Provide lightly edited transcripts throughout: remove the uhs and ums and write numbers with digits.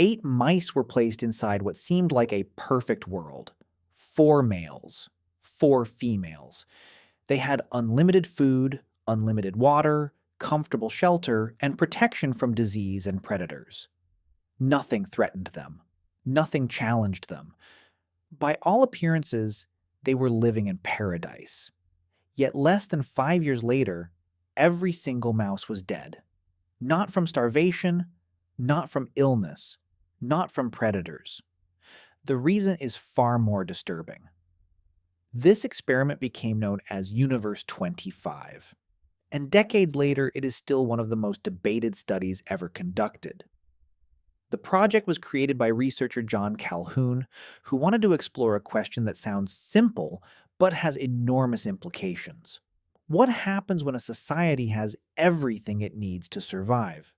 8 mice were placed inside what seemed like a perfect world. 4 males, 4 females. They had unlimited food, unlimited water, comfortable shelter, and protection from disease and predators. Nothing threatened them. Nothing challenged them. By all appearances, they were living in paradise. Yet less than 5 years later, every single mouse was dead. Not from starvation, not from illness, not from predators. The reason is far more disturbing. This experiment became known as Universe 25, and decades later it is still one of the most debated studies ever conducted. The project was created by researcher John Calhoun, who wanted to explore a question that sounds simple but has enormous implications. What happens when a society has everything it needs to survive?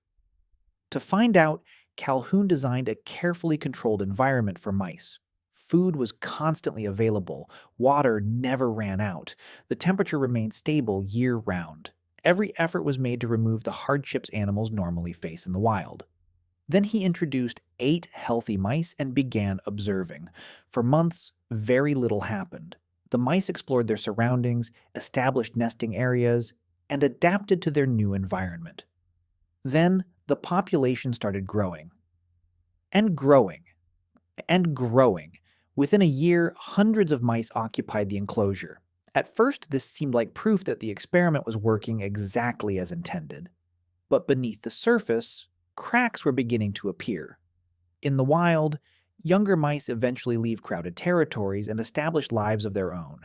To find out, Calhoun designed a carefully controlled environment for mice. Food was constantly available, water never ran out, the temperature remained stable year-round. Every effort was made to remove the hardships animals normally face in the wild. Then he introduced 8 healthy mice and began observing. For months, very little happened. The mice explored their surroundings, established nesting areas, and adapted to their new environment. Then, the population started growing. And growing. And growing. Within a year, hundreds of mice occupied the enclosure. At first, this seemed like proof that the experiment was working exactly as intended. But beneath the surface, cracks were beginning to appear. In the wild, younger mice eventually leave crowded territories and establish lives of their own.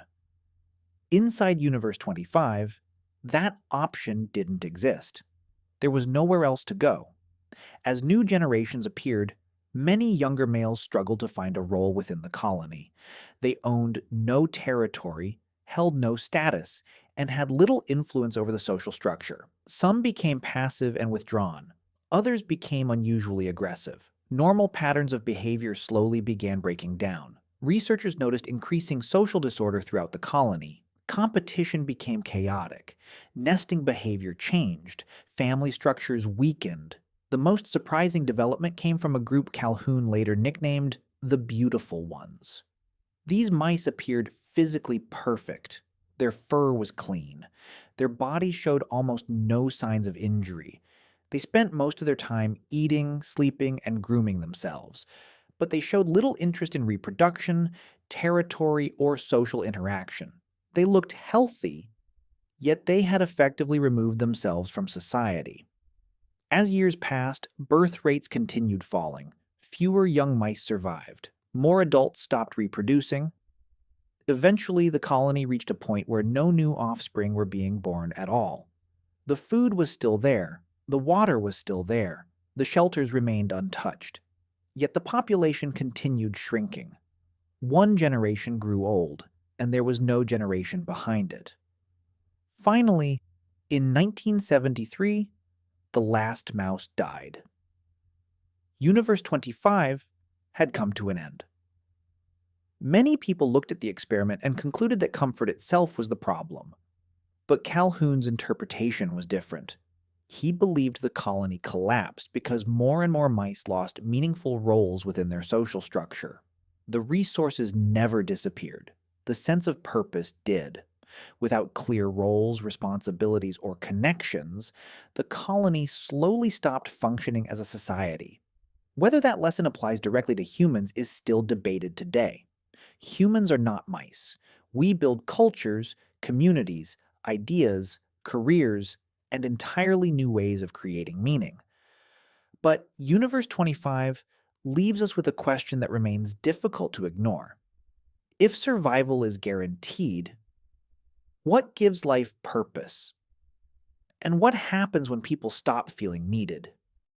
Inside Universe 25, that option didn't exist. There was nowhere else to go. As new generations appeared, many younger males struggled to find a role within the colony. They owned no territory, held no status, and had little influence over the social structure. Some became passive and withdrawn. Others became unusually aggressive. Normal patterns of behavior slowly began breaking down. Researchers noticed increasing social disorder throughout the colony. Competition became chaotic. Nesting behavior changed. Family structures weakened. The most surprising development came from a group Calhoun later nicknamed the Beautiful Ones. These mice appeared physically perfect. Their fur was clean. Their bodies showed almost no signs of injury. They spent most of their time eating, sleeping, and grooming themselves, but they showed little interest in reproduction, territory, or social interaction. They looked healthy, yet they had effectively removed themselves from society. As years passed, birth rates continued falling. Fewer young mice survived. More adults stopped reproducing. Eventually, the colony reached a point where no new offspring were being born at all. The food was still there. The water was still there. The shelters remained untouched. Yet the population continued shrinking. One generation grew old, and there was no generation behind it. Finally, in 1973, the last mouse died. Universe 25 had come to an end. Many people looked at the experiment and concluded that comfort itself was the problem. But Calhoun's interpretation was different. He believed the colony collapsed because more and more mice lost meaningful roles within their social structure. The resources never disappeared. The sense of purpose did. Without clear roles, responsibilities, or connections, the colony slowly stopped functioning as a society. Whether that lesson applies directly to humans is still debated today. Humans are not mice. We build cultures, communities, ideas, careers, and entirely new ways of creating meaning. But Universe 25 leaves us with a question that remains difficult to ignore. If survival is guaranteed, what gives life purpose? And what happens when people stop feeling needed?